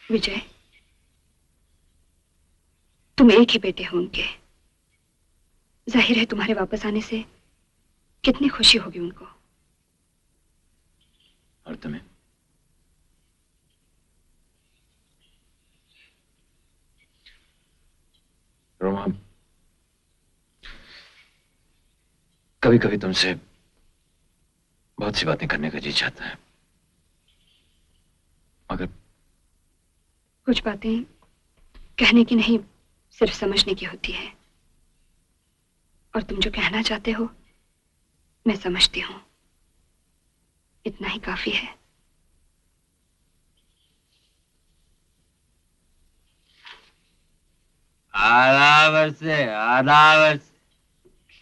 विजय, तुम एक ही बेटे हो उनके। जाहिर है तुम्हारे वापस आने से कितनी खुशी होगी उनको। और तुम्हें? रोमा, कभी कभी तुमसे बहुत सी बातें करने का जी चाहता है, मगर कुछ बातें कहने की नहीं, सिर्फ समझने की होती है। और तुम जो कहना चाहते हो मैं समझती हूं, इतना ही काफी है। आधा वर्ष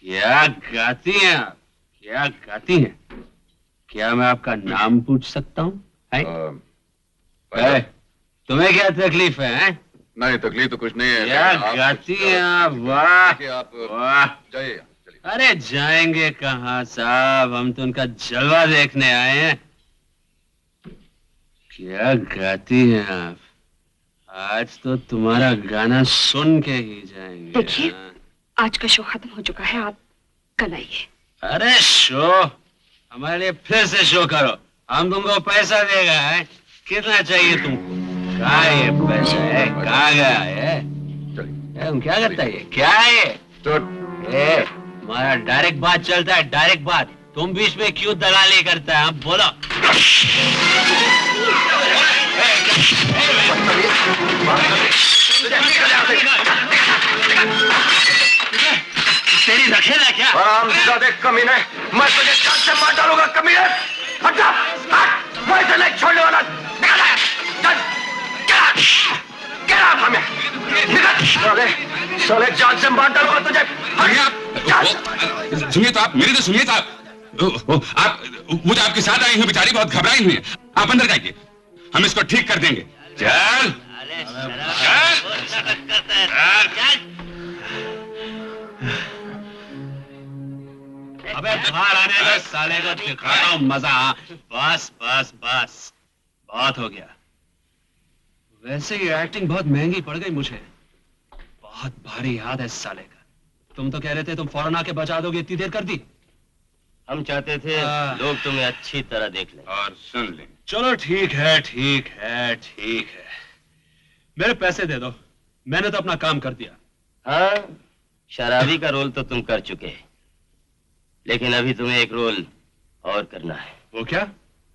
क्या गाती हैं आप? क्या गाती हैं? क्या मैं आपका नाम पूछ सकता हूँ? तुम्हें क्या तकलीफ है? नहीं, तकलीफ तो कुछ नहीं है। क्या गाती हैं आप? वाह आप वाह। जाइए। अरे जाएंगे कहाँ साहब, हम तो उनका जलवा देखने आए हैं। क्या गाती हैं आप? आज तो तुम्हारा गाना सुन के ही जाएंगे। देखिए, आज का शो खत्म हो चुका है, आप कल आइए। अरे शो हमारे लिए फिर से शो करो, हम तुमको पैसा देगा है। कितना चाहिए तुमको? कहाँ है ये पैसा है? कहाँ गया है? तुम क्या करता है ये? क्या है ये? हमारा डायरेक्ट बात चलता है, डायरेक्ट बात। तुम बीच में क्यों दलाली करता है? हम बोलो। तेरी रखे ना क्या? हरामजादे कमीने, मैं तुझे जान से मार डालूंगा कमीने। हट जा, हट, मैं इसे नहीं छोड़ने वाला। निकल जा, चल, get out from here, निकल। साले जान से मार डालूंगा तुझे। सुनिए तो आप, मेरी तो सुनिए तो आप वो जो आपके साथ आई हुई बेचारी बहुत घबराई हुई है। आप अंदर जाइए, हम इसको ठीक कर देंगे। चल अबे बाहर आने का साले को दिखाता हूँ मजा। बस बस बस, बहुत हो गया। वैसे ये एक्टिंग बहुत महंगी पड़ गई मुझे, बहुत भारी याद है इस साले का। तुम तो कह रहे थे तुम फौरन आके बचा दोगे, इतनी देर कर दी। हम चाहते थे लोग तुम्हें अच्छी तरह देख लें और सुन लें। चलो ठीक है, ठीक है, ठीक है। मेरे पैसे दे दो, मैंने तो अपना काम कर दिया। हाँ, शराबी का रोल तो तुम कर चुके, लेकिन अभी तुम्हें एक रोल और करना है। वो क्या?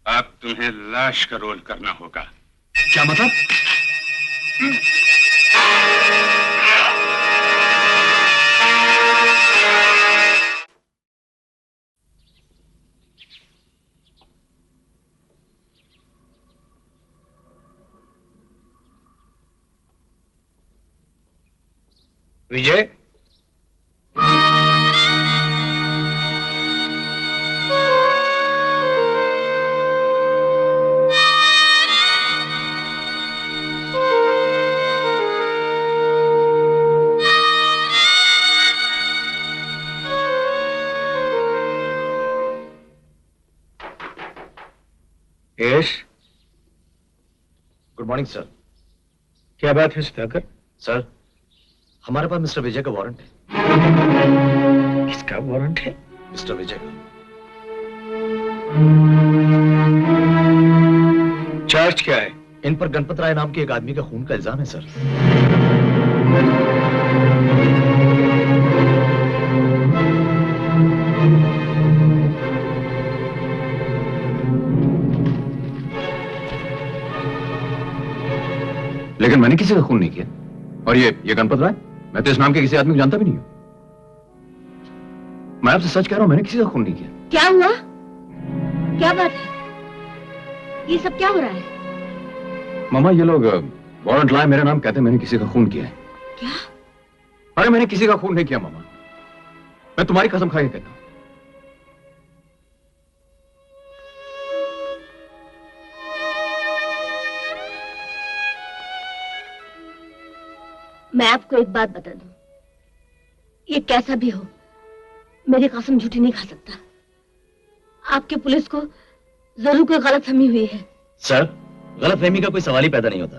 अब तुम्हें लाश का रोल करना होगा। क्या मतलब? विजय, यश, गुड मॉर्निंग सर। क्या बात है सुधाकर? सर, हमारे पास मिस्टर विजय का वारंट है। किसका वारंट है? मिस्टर विजय का। चार्ज क्या है? इन पर गणपत राय नाम के एक आदमी का खून का इल्जाम है सर। लेकिन मैंने किसी का खून नहीं किया। और ये गणपत राय, मैं तो इस नाम के किसी आदमी को जानता भी नहीं हूं। मैं आपसे सच कह रहा हूं, मैंने किसी का खून नहीं किया। क्या हुआ? क्या बात है? ये सब क्या हो रहा है? मामा, ये लोग वारंट लाए मेरे नाम, कहते मैंने किसी का खून किया है। क्या? अरे मैंने किसी का खून नहीं किया मामा, मैं तुम्हारी कसम खा के कहता हूं। मैं आपको एक बात बता दूं, ये कैसा भी हो मेरी कसम झूठी नहीं खा सकता। आपके पुलिस को जरूर कोई गलतफहमी हुई है। सर, गलतफहमी का कोई सवाल ही पैदा नहीं होता।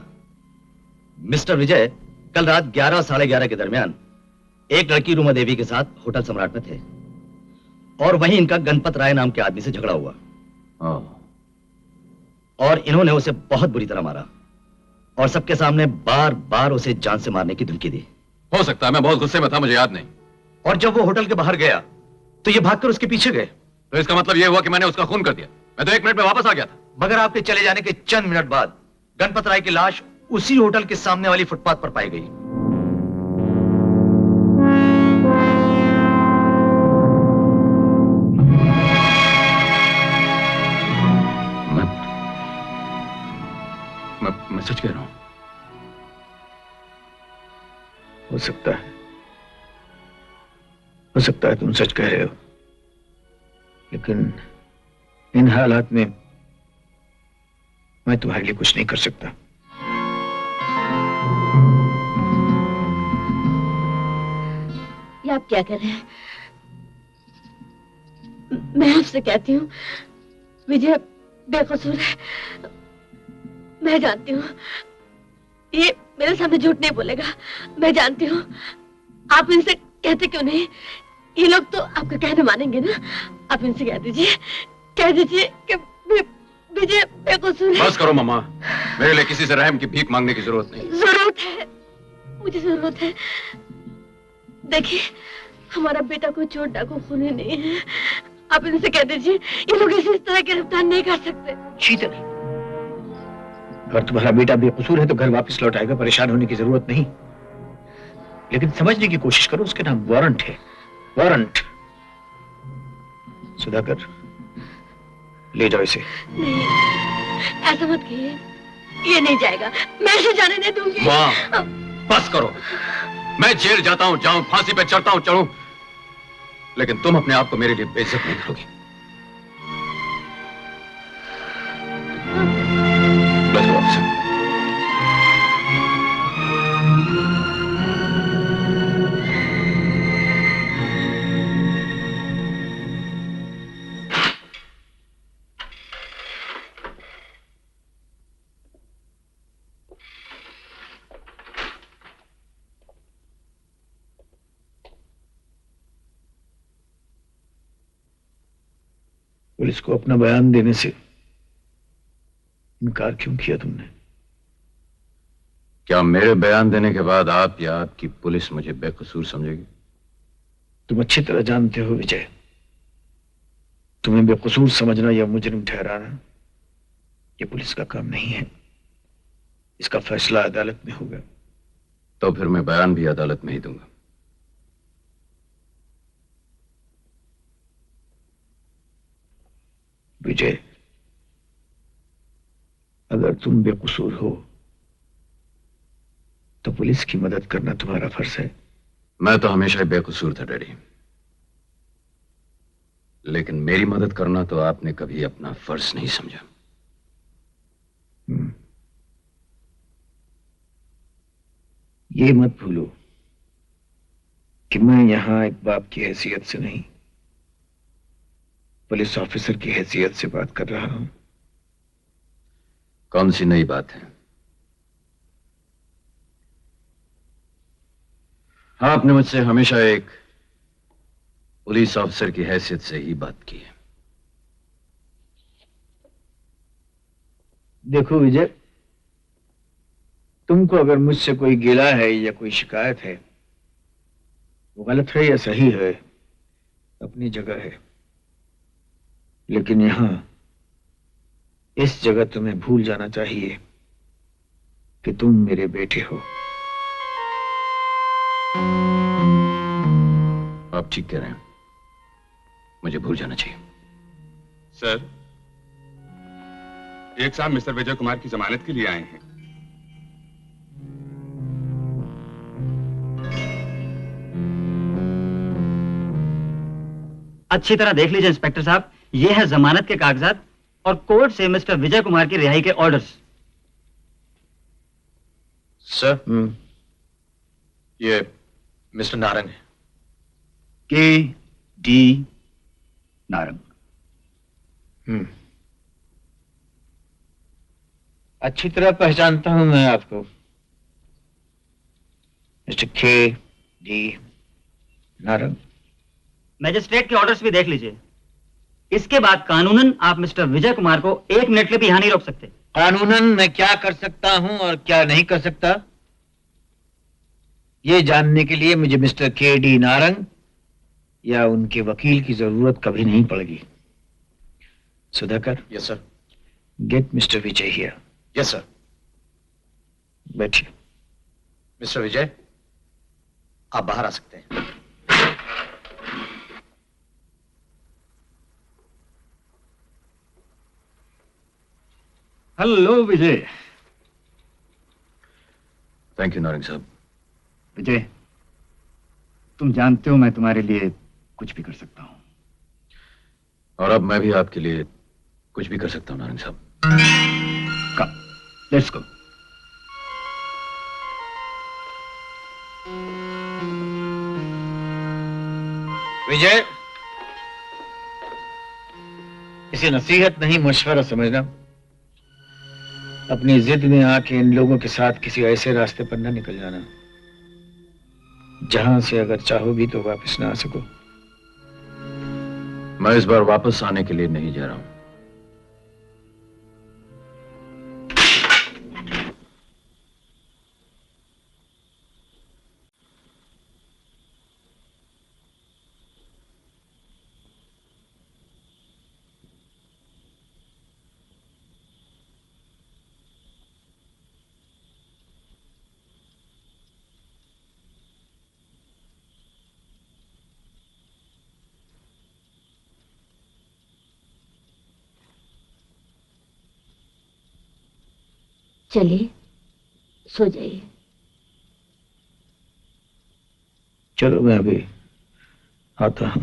मिस्टर विजय कल रात 11 साढ़े 11 के दरमियान एक लड़की रूमा देवी के साथ होटल सम्राट में थे और वहीं इनका गणपत राय नाम के आदमी से झगड़ा हुआ और इन्होंने उसे बहुत बुरी तरह मारा और सबके सामने बार बार उसे जान से मारने की धमकी दी। हो सकता है, मैं बहुत गुस्से में था, मुझे याद नहीं। और जब वो होटल के बाहर गया तो ये भागकर उसके पीछे गए। तो इसका मतलब ये हुआ कि मैंने उसका खून कर दिया। मैं तो 1 मिनट में वापस आ गया था। मगर आपके चले जाने के चंद मिनट बाद गणपत राय की लाश उसी होटल के सामने वाली फुटपाथ पर पाई गई। मैं सच कह रहा हूं। हो सकता है तुम सच कह रहे हो, लेकिन इन हालात में मैं तुम्हारे लिए कुछ नहीं कर सकता। ये आप क्या कह रहे हैं? मैं आपसे कहती हूँ विजय बेकसूर है। मैं जानती हूँ ये मेरे सामने झूठ नहीं बोलेगा। मैं जानती हूँ। आप इनसे कहते क्यों नहीं? ये लोग तो आपका कहना मानेंगे ना। आप इनसे कह दीजिए कि विजय बेकसूर है। बस करो मम्मा, मेरे लिए किसी से रहम की भीख मांगने की जरूरत नहीं। जरूरत है, मुझे जरूरत है। देखिए हमारा बेटा कोई चोर डाकू खूनी नहीं है। आप इनसे कह दीजिए ये लोग इस तरह गिरफ्तार नहीं कर सकते। शीतल, अगर तुम्हारा बेटा बेकसूर है तो घर वापस लौट आएगा, परेशान होने की जरूरत नहीं। लेकिन समझने की कोशिश करो, उसके नाम वारंट है, वारंट। सुधाकर, ले जाओ इसे। नहीं, ऐसा मत कहिए, ये नहीं जाएगा। मैं इसे जाने नहीं दूंगी। वाह, बस करो। मैं जेल जाता हूं, जाऊं, फांसी पे चढ़ता हूं, चढ़ूं, लेकिन तुम अपने आप को मेरे लिए बेइज्जत नहीं करोगी। बस करो आपसे। पुलिस को अपना बयान देने से इनकार क्यों किया तुमने? क्या मेरे बयान देने के बाद आप या आपकी पुलिस मुझे बेकसूर समझेगी? तुम अच्छी तरह जानते हो विजय, तुम्हें बेकसूर समझना या मुजरिम ठहराना ये पुलिस का काम नहीं है। इसका फैसला अदालत में होगा। तो फिर मैं बयान भी अदालत में ही दूंगा। विजय, अगर तुम बेकसूर हो तो पुलिस की मदद करना तुम्हारा फर्ज है। मैं तो हमेशा ही बेकसूर था डैडी, लेकिन मेरी मदद करना तो आपने कभी अपना फर्ज नहीं समझा। ये मत भूलो कि मैं यहां एक बाप की हैसियत से नहीं, पुलिस ऑफिसर की हैसियत से बात कर रहा हूं। कौन सी नई बात है? आपने मुझसे हमेशा एक पुलिस ऑफिसर की हैसियत से ही बात की है। देखो विजय, तुमको अगर मुझसे कोई गिला है या कोई शिकायत है, वो गलत है या सही है, अपनी जगह है। लेकिन यहां इस जगह तुम्हें भूल जाना चाहिए कि तुम मेरे बेटे हो। आप ठीक कह रहे हैं, मुझे भूल जाना चाहिए। सर, एक साहब मिस्टर विजय कुमार की जमानत के लिए आए हैं। अच्छी तरह देख लीजिए इंस्पेक्टर साहब, ये है जमानत के कागजात और कोर्ट से मिस्टर विजय कुमार की रिहाई के ऑर्डर्स। सर, ये मिस्टर नारंग है। K.D. नारंग। अच्छी तरह पहचानता हूं मैं आपको। Mister K D. नारंग, मैजिस्ट्रेट के ऑर्डर्स भी देख लीजिए। इसके बाद कानूनन आप मिस्टर विजय कुमार को 1 मिनट के लिए भी यहाँ नहीं रोक सकते। कानूनन मैं क्या कर सकता हूं और क्या नहीं कर सकता, ये जानने के लिए मुझे मिस्टर के.डी. नारंग या उनके वकील की जरूरत कभी नहीं पड़ेगी। Sudhakar. Yes sir. Get mister Vijay here. Yes sir. बैठिए। मिस्टर विजय, आप बाहर आ सकते हैं। Hello Vijay. Thank you Narang साहब। विजय, तुम जानते हो मैं तुम्हारे लिए कुछ भी कर सकता हूं। और अब मैं भी आपके लिए कुछ भी कर सकता हूं नारंग साहब। कम, लेट्स गो। विजय, इसे नसीहत नहीं मशवरा समझना। अपनी जिद में आके इन लोगों के साथ किसी ऐसे रास्ते पर न निकल जाना जहां से अगर चाहो भी तो वापस ना आ सको। मैं इस बार वापस आने के लिए नहीं जा रहा हूं। चलिए, सो जाइए। चलो मैं अभी आता हूं।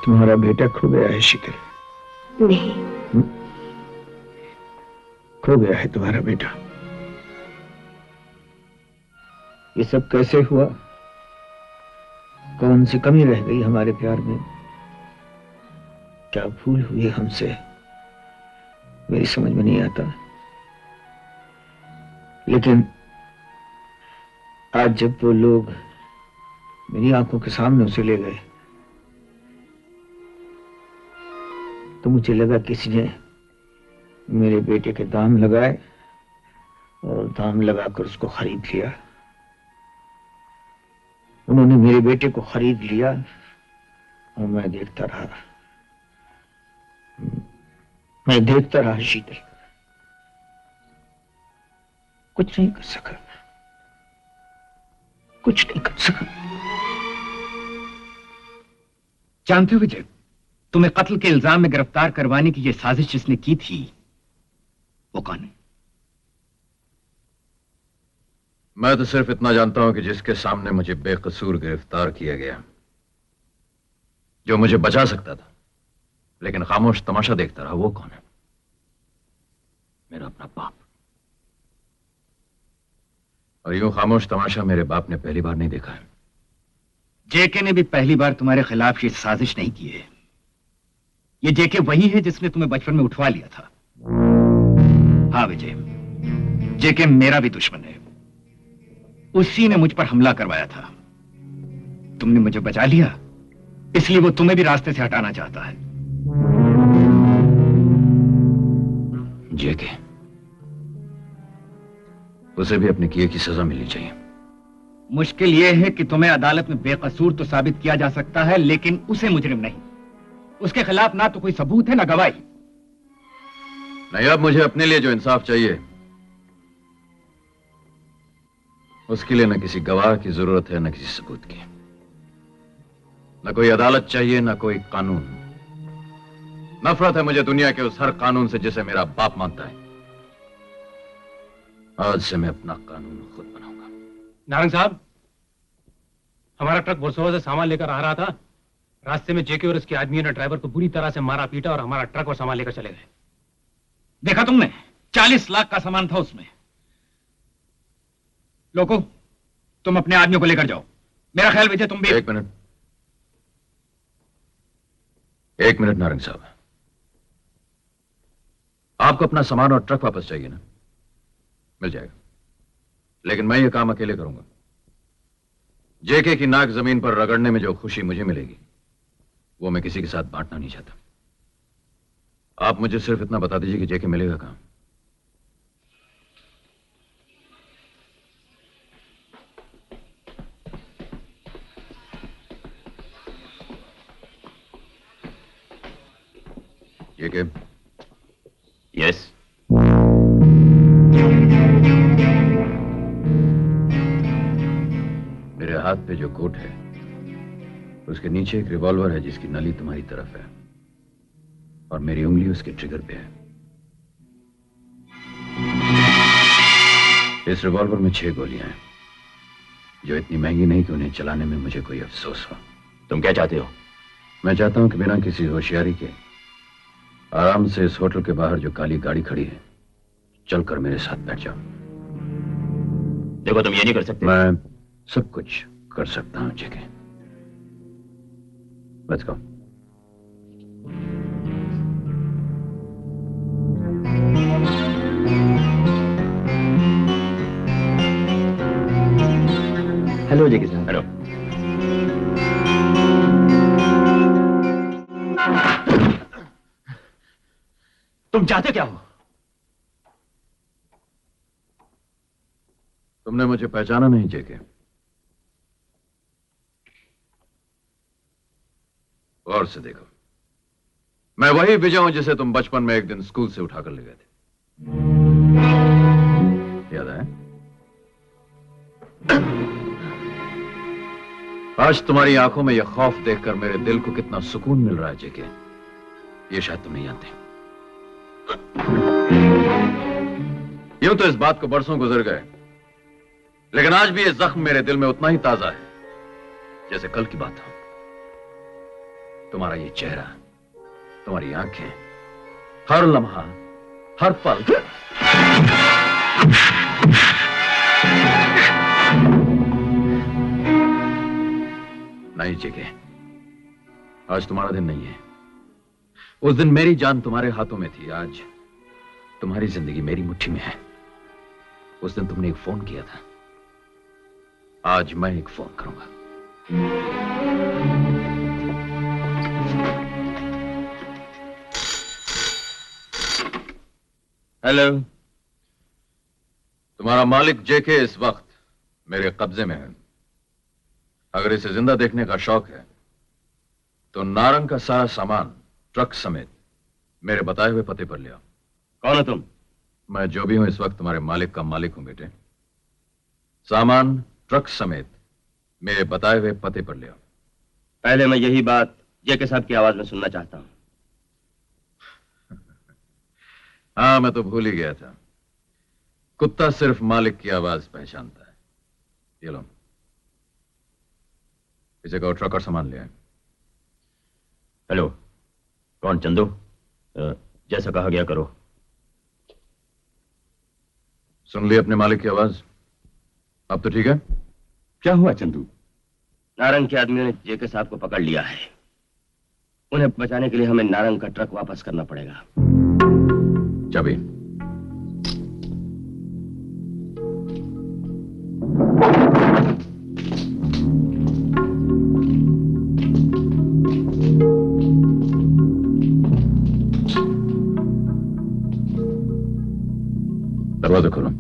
तुम्हारा बेटा खो गया है शीतल? नहीं। खो गया है तुम्हारा बेटा? ये सब कैसे हुआ? कौन सी कमी रह गई हमारे प्यार में? क्या भूल हुई हमसे? मेरी समझ में नहीं आता। लेकिन आज जब वो लोग मेरी आंखों के सामने उसे ले गए तो मुझे लगा किसी ने मेरे बेटे के दाम लगाए और दाम लगाकर उसको खरीद लिया। उन्होंने मेरे बेटे को खरीद लिया और मैं देखता रहा। मैं देखता रहा शीतल, कुछ नहीं कर सका, कुछ नहीं कर सका। जानते हो विजय, तुम्हें कत्ल के इल्जाम में गिरफ्तार करवाने की यह साजिश जिसने की थी वो कौन है? मैं तो सिर्फ इतना जानता हूं कि जिसके सामने मुझे बेकसूर गिरफ्तार किया गया, जो मुझे बचा सकता था लेकिन खामोश तमाशा देखता रहा, वो कौन है? मेरा अपना बाप। और यूं खामोश तमाशा मेरे बाप ने पहली बार नहीं देखा है। जेके ने भी पहली बार तुम्हारे खिलाफ ये साजिश नहीं की है। ये जेके वही है जिसने तुम्हें बचपन में उठवा लिया था। हाँ विजय, जेके मेरा भी दुश्मन है। उसी ने मुझ पर हमला करवाया था। तुमने मुझे बचा लिया, इसलिए वो तुम्हें भी रास्ते से हटाना चाहता है। जेके, उसे भी अपने किए की सजा मिलनी चाहिए। मुश्किल यह है कि तुम्हें अदालत में बेकसूर तो साबित किया जा सकता है, लेकिन उसे मुजरिम नहीं। उसके खिलाफ ना तो कोई सबूत है ना गवाही। नहीं, अब मुझे अपने लिए जो इंसाफ चाहिए उसके लिए न किसी गवाह की जरूरत है न किसी सबूत की। न कोई अदालत चाहिए न कोई कानून। नफरत है मुझे दुनिया के उस हर कानून से जिसे मेरा बाप मानता है। आज से मैं अपना कानून खुद बनाऊंगा। नारंग साहब, हमारा ट्रक वर्सोवा से सामान लेकर आ रहा था। रास्ते में जेके और उसके आदमियों ने ड्राइवर को बुरी तरह से मारा पीटा और हमारा ट्रक और सामान लेकर चले गए। देखा तुमने? 40 लाख का सामान था उसमें। लोगो, तुम अपने आदमियों को लेकर जाओ। मेरा ख्याल विजय तुम भी। एक मिनट। एक मिनट नारंग साहब, आपको अपना सामान और ट्रक वापस चाहिए ना? मिल जाएगा, लेकिन मैं ये काम अकेले करूंगा। जेके की नाक जमीन पर रगड़ने में जो खुशी मुझे मिलेगी वो मैं किसी के साथ बांटना नहीं चाहता। आप मुझे सिर्फ इतना बता दीजिए कि जेके मिलेगा कहां। जेके? यस। मेरे हाथ पे जो कोट है उसके नीचे एक रिवॉल्वर है जिसकी नली तुम्हारी तरफ है और मेरी उंगली उसके ट्रिगर पे है। इस रिवॉल्वर में 6 गोलियां हैं जो इतनी महंगी नहीं कि उन्हें चलाने में मुझे कोई अफसोस हो। तुम क्या चाहते हो? मैं चाहता हूं कि बिना किसी होशियारी के आराम से इस होटल के बाहर जो काली गाड़ी खड़ी है चलकर मेरे साथ बैठ जाओ। देखो, तुम ये नहीं कर सकते। मैं सब कुछ कर सकता हूं जेके। Let's go. हेलो जेके साहब। हेलो। तुम चाहते क्या हो? तुमने मुझे पहचाना नहीं जेके? गौर से देखो, मैं वही विजय हूं जिसे तुम बचपन में एक दिन स्कूल से उठाकर ले गए थे। याद है? आज तुम्हारी आंखों में यह खौफ देखकर मेरे दिल को कितना सुकून मिल रहा है जेके, ये शायद तुम नहीं जानते। यूं तो इस बात को बरसों गुजर गए, लेकिन आज भी ये जख्म मेरे दिल में उतना ही ताजा है जैसे कल की बात हो। तुम्हारा ये चेहरा, तुम्हारी आंखें, हर लम्हा, हर पल। नहीं जेके, आज तुम्हारा दिन नहीं है। उस दिन मेरी जान तुम्हारे हाथों में थी, आज तुम्हारी जिंदगी मेरी मुट्ठी में है। उस दिन तुमने एक फोन किया था, आज मैं एक फोन करूंगा। हेलो। तुम्हारा मालिक जेके इस वक्त मेरे कब्जे में है। अगर इसे जिंदा देखने का शौक है तो नारंग का सारा सामान ट्रक समेत मेरे बताए हुए पते पर ले आओ। कौन हो तुम? मैं जो भी हूं इस वक्त तुम्हारे मालिक का मालिक हूं बेटे। सामान ट्रक समेत मेरे बताए हुए पते पर ले आओ। पहले मैं यही बात जेके साहब की आवाज में सुनना चाहता हूं। हाँ, मैं तो भूल ही गया था। कुत्ता सिर्फ मालिक की आवाज पहचानता है। ये लो, इसे कहो ट्रक और सामान ले आए। हेलो, कौन? चंदू? जैसा कहा गया करो। सुन ली अपने मालिक की आवाज? अब तो ठीक है? क्या हुआ चंदू? नारंग के आदमियों ने जेके साहब को पकड़ लिया है। उन्हें बचाने के लिए हमें नारंग का ट्रक वापस करना पड़ेगा। चाबी। दरवाजा खोलो।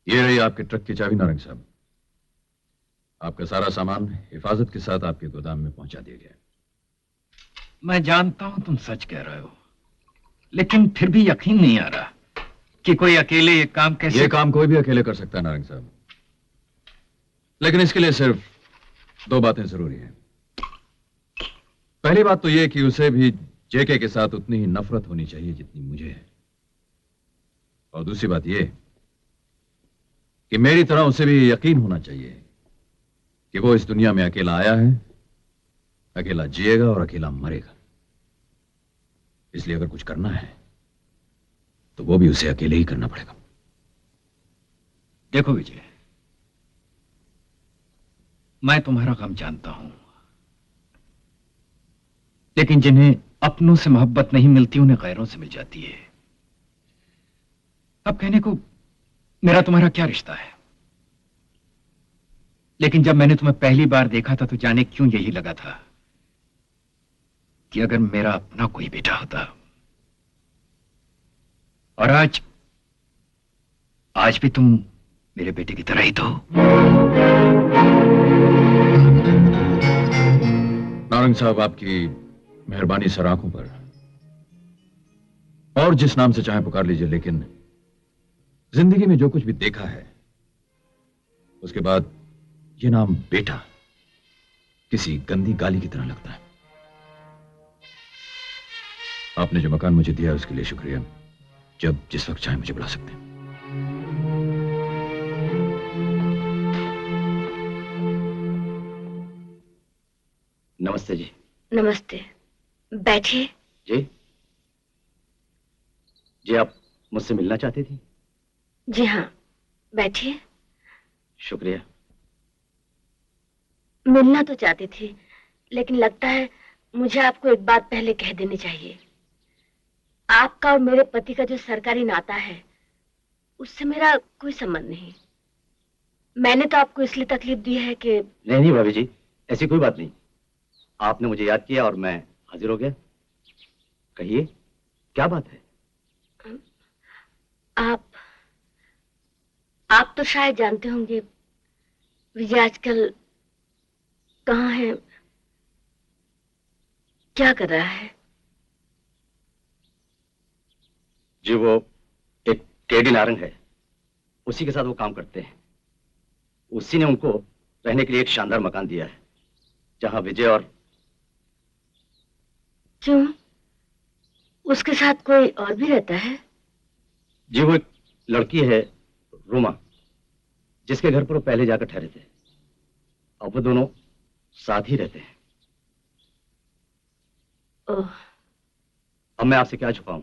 ये रही आपके ट्रक की चाबी नारंग साहब। आपका सारा सामान हिफाजत के साथ आपके गोदाम में पहुंचा दिया गया। मैं जानता हूं तुम सच कह रहे हो, लेकिन फिर भी यकीन नहीं आ रहा कि कोई अकेले ये काम कैसे। ये काम कोई भी अकेले कर सकता है नारंग साहब, लेकिन इसके लिए सिर्फ 2 बातें जरूरी हैं। पहली बात तो यह कि उसे भी जेके के साथ उतनी ही नफरत होनी चाहिए जितनी मुझे है, और दूसरी बात यह कि मेरी तरह उसे भी यकीन होना चाहिए कि वो इस दुनिया में अकेला आया है, अकेला जिएगा और अकेला मरेगा। इसलिए अगर कुछ करना है तो वो भी उसे अकेले ही करना पड़ेगा। देखो विजय, मैं तुम्हारा गम जानता हूं, लेकिन जिन्हें अपनों से मोहब्बत नहीं मिलती उन्हें गैरों से मिल जाती है। अब कहने को मेरा तुम्हारा क्या रिश्ता है, लेकिन जब मैंने तुम्हें पहली बार देखा था तो जाने क्यों यही लगा था कि अगर मेरा अपना कोई बेटा होता। और आज भी तुम मेरे बेटे की तरह ही तो। नारंग साहब, आपकी मेहरबानी सर आंखों पर, और जिस नाम से चाहे पुकार लीजिए, लेकिन जिंदगी में जो कुछ भी देखा है उसके बाद ये नाम बेटा किसी गंदी गाली की तरह लगता है। आपने जो मकान मुझे दिया उसके लिए शुक्रिया। जब जिस वक्त चाहे मुझे बुला सकते हैं। नमस्ते जी। नमस्ते, बैठिए। जी जी, आप मुझसे मिलना चाहती थी? जी हाँ, बैठिए। शुक्रिया। मिलना तो चाहती थी, लेकिन लगता है मुझे आपको एक बात पहले कह देनी चाहिए। आपका और मेरे पति का जो सरकारी नाता है उससे मेरा कोई संबंध नहीं। मैंने तो आपको इसलिए तकलीफ दी है कि नहीं भाभी जी, ऐसी कोई बात नहीं। आपने मुझे याद किया और मैं हाजिर हो गया। कहिए, क्या बात है? आप तो शायद जानते होंगे विजय आजकल कहाँ है, क्या कर रहा है? जी, वो एक केडी नारंग है, उसी के साथ वो काम करते हैं। उसी ने उनको रहने के लिए एक शानदार मकान दिया है, जहां विजय और। क्यों, उसके साथ कोई और भी रहता है? जी, वो एक लड़की है रोमा, जिसके घर पर वो पहले जाकर ठहरे थे। अब वो दोनों साथ ही रहते हैं। ओह। अब मैं आपसे क्या छुपाऊं,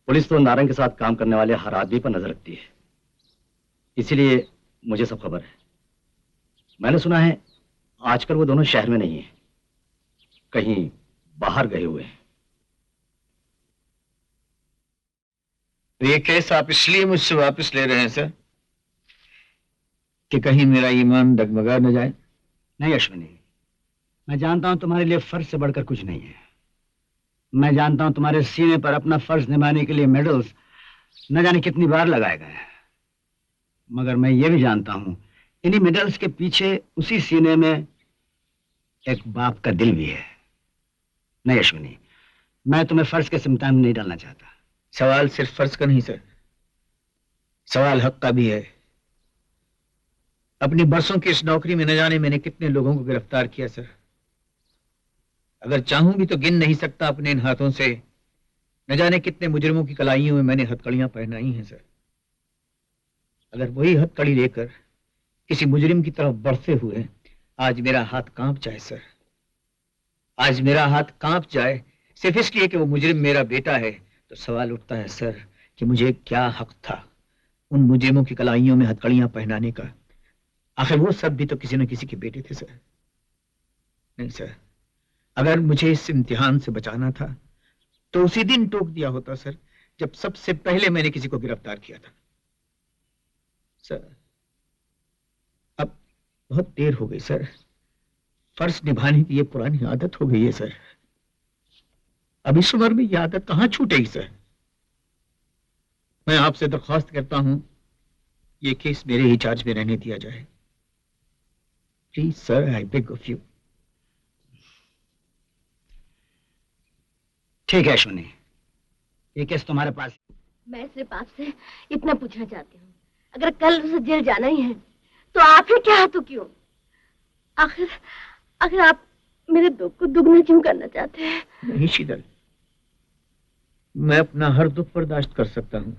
पुलिस तो नारंग के साथ काम करने वाले हर आदमी पर नजर रखती है, इसीलिए मुझे सब खबर है। मैंने सुना है आजकल वो दोनों शहर में नहीं है, कहीं बाहर गए हुए हैं। तो ये केस आप इसलिए मुझसे वापस ले रहे हैं सर कि कहीं मेरा ईमान डगमगा न जाए? नहीं अश्विनी, मैं जानता हूं तुम्हारे लिए फर्ज से बढ़कर कुछ नहीं है। मैं जानता हूं तुम्हारे सीने पर अपना फर्ज निभाने के लिए मेडल्स न जाने कितनी बार लगाए गए हैं, मगर मैं ये भी जानता हूं इन्हीं मेडल्स के पीछे उसी सीने में एक बाप का दिल भी है। नहीं अश्विनी, मैं तुम्हें फर्ज के सिमटान में नहीं डालना चाहता। सवाल सिर्फ फर्ज का नहीं सर, सवाल हक का भी है। अपनी बरसों की इस नौकरी में न जाने मैंने कितने लोगों को गिरफ्तार किया सर। अगर चाहूं भी तो गिन नहीं सकता अपने इन हाथों से न जाने कितने मुजरिमों की कलाइयों में मैंने हथकड़ियां पहनाई हैं सर। अगर वही हथकड़ी लेकर किसी मुजरिम की तरफ बढ़ते हुए आज मेरा हाथ कांप जाए सर, आज मेरा हाथ कांप जाए सिर्फ इसलिए कि वो मुजरिम मेरा बेटा है, तो सवाल उठता है सर कि मुझे क्या हक था उन मुजरिमों की कलाइयों में हथकड़ियां पहनाने का। आखिर वो सब भी तो किसी न किसी के बेटे थे सर। नहीं सर, अगर मुझे इस इम्तिहान से बचाना था तो उसी दिन टोक दिया होता सर, जब सबसे पहले मैंने किसी को गिरफ्तार किया था। सर, अब बहुत देर हो गई सर, फर्ज निभाने की ये पुरानी आदत हो गई है सर। अब इस उम्र में ये आदत कहां छूटेगी सर। मैं आपसे दरख्वास्त करता हूं ये केस मेरे ही चार्ज में रहने दिया जाए। Please sir, I beg of you. ठीक है अश्विनी, ये केस तुम्हारे पास। मैं सिर्फ आपसे इतना पूछना चाहती हूँ, अगर कल उसे जेल जाना ही है तो आप ही क्या तो क्यों? आखिर आप मेरे दुख को दुगना क्यों करना चाहते हैं? नहीं शीतल, मैं अपना हर दुख बर्दाश्त कर सकता हूँ,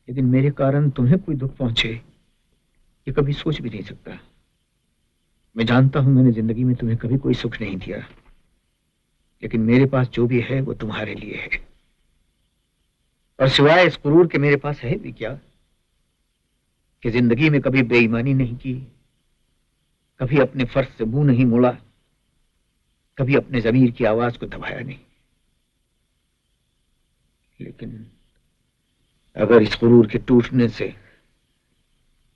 लेकिन मेरे कारण तुम्हें कोई दुख पहुंचे ये कभी सोच भी नहीं सकता। मैं जानता हूं मैंने जिंदगी में तुम्हें कभी कोई सुख नहीं दिया, लेकिन मेरे पास जो भी है वो तुम्हारे लिए है। और सिवाय इस गुरूर के मेरे पास है भी क्या कि जिंदगी में कभी बेईमानी नहीं की, कभी अपने फर्ज से मुंह नहीं मोड़ा, कभी अपने जमीर की आवाज को दबाया नहीं। लेकिन अगर इस गुरूर के टूटने से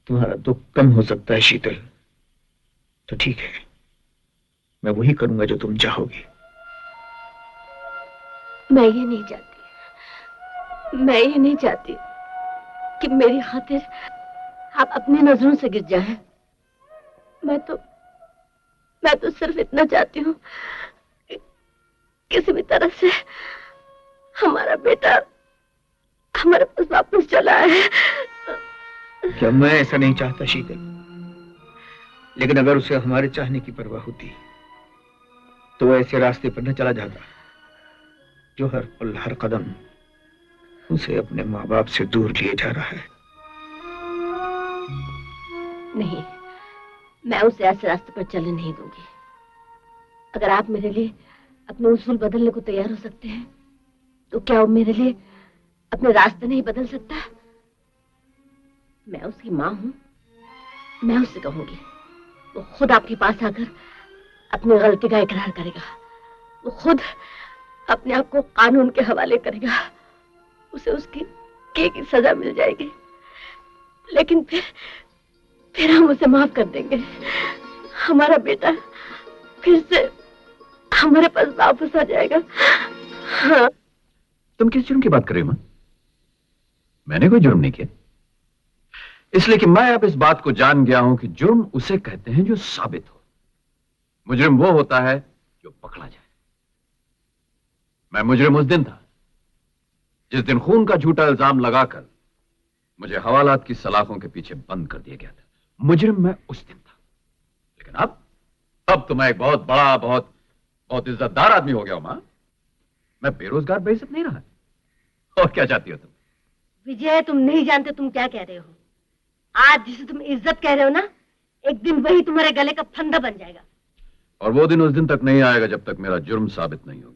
तुम्हारा दुख कम हो सकता है शीतल, तो ठीक है, मैं वही करूंगा जो तुम चाहोगी। मैं ये नहीं चाहती कि मेरी खातिर आप अपनी नजरों से गिर जाएं। मैं तो सिर्फ इतना चाहती हूँ कि किसी भी तरह से हमारा बेटा हमारे पास वापस चला आए। क्या मैं ऐसा नहीं चाहता शीतल, लेकिन अगर उसे हमारे चाहने की परवाह होती तो वो ऐसे रास्ते पर न चला जाता जो हर पल हर कदम उसे अपने माँ बाप से दूर लिए जा रहा है। नहीं, मैं उसे ऐसे रास्ते पर चलने नहीं दूंगी। अगर आप मेरे लिए अपने उसूल बदलने को तैयार हो सकते हैं तो क्या वो मेरे लिए अपने रास्ते नहीं बदल सकता? मैं उसकी माँ हूं, मैं उससे कहूंगी, वो खुद आपके पास आकर अपनी गलती का इकरार करेगा, वो खुद अपने आप को कानून के हवाले करेगा, उसे उसकी की सजा मिल जाएगी। लेकिन फिर हम उसे माफ कर देंगे, हमारा बेटा फिर से हमारे पास वापस आ जाएगा। हाँ। तुम किस जुर्म की बात कर रही हो मां? मैंने कोई जुर्म नहीं किया, इसलिए कि मैं अब इस बात को जान गया हूं कि जुर्म उसे कहते हैं जो साबित हो। मुजरिम वो होता है जो पकड़ा जाए। मैं मुजरिम उस दिन था जिस दिन खून का झूठा इल्जाम लगाकर मुझे हवालात की सलाखों के पीछे बंद कर दिया गया था। मुजरिम मैं उस दिन था, लेकिन अब तो मैं एक बहुत बड़ा, बहुत बहुत इज्जतदार आदमी हो गया हूं मां। मैं बेरोजगार बेइज्जत नहीं रहा। और क्या चाहती हो तुम? विजय, तुम नहीं जानते तुम क्या कह रहे हो। आज जिसे तुम इज्जत कह रहे हो ना, एक दिन वही तुम्हारे गले का फंदा बन जाएगा। और वो दिन उस दिन तक नहीं आएगा जब तक मेरा जुर्म साबित नहीं होगा।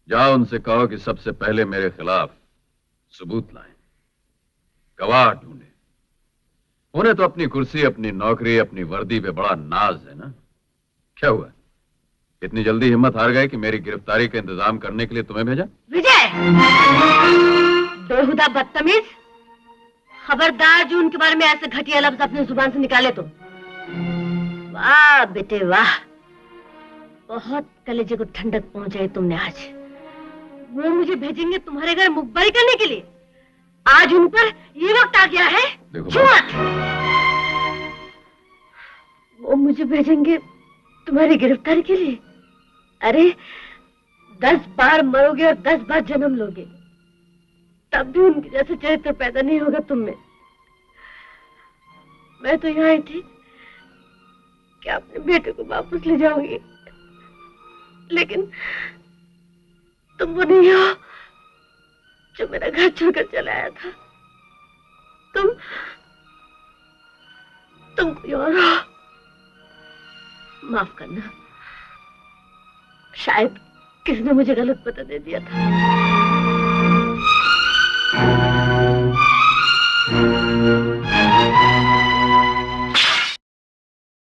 जाओ उनसे कहो कि सबसे पहले मेरे खिलाफ सबूत लाएं, गवाह ढूंढे। उन्हें तो अपनी कुर्सी, अपनी नौकरी, अपनी वर्दी पे बड़ा नाज है ना। क्या हुआ, इतनी जल्दी हिम्मत हार गए कि मेरी गिरफ्तारी का इंतजाम करने के लिए तुम्हें भेजा? विजय, बेहुदा बदतमीज, खबरदार जो उनके बारे में ऐसे घटिया लफ्ज अपनी जुबान से निकाले तो। वाह बेटे वाह, बहुत कलेजे को ठंडक पहुंचाई तुमने आज। वो मुझे भेजेंगे तुम्हारे घर मुखबरी करने के लिए। आज उन पर ये वक्त आ गया है। वो मुझे भेजेंगे तुम्हारी गिरफ्तारी के लिए। अरे 10 बार मरोगे और 10 बार जन्म लोगे, तब भी उनके जैसे चरित्र पैदा नहीं होगा तुम में। मैं तो यहाँ आई थी कि अपने बेटे को वापस ले जाऊंगी, लेकिन तुम वो नहीं हो जो मेरा घर छोड़कर चला आया था। तुम कोई और हो। माफ करना, शायद किसने मुझे गलत पता दे दिया था।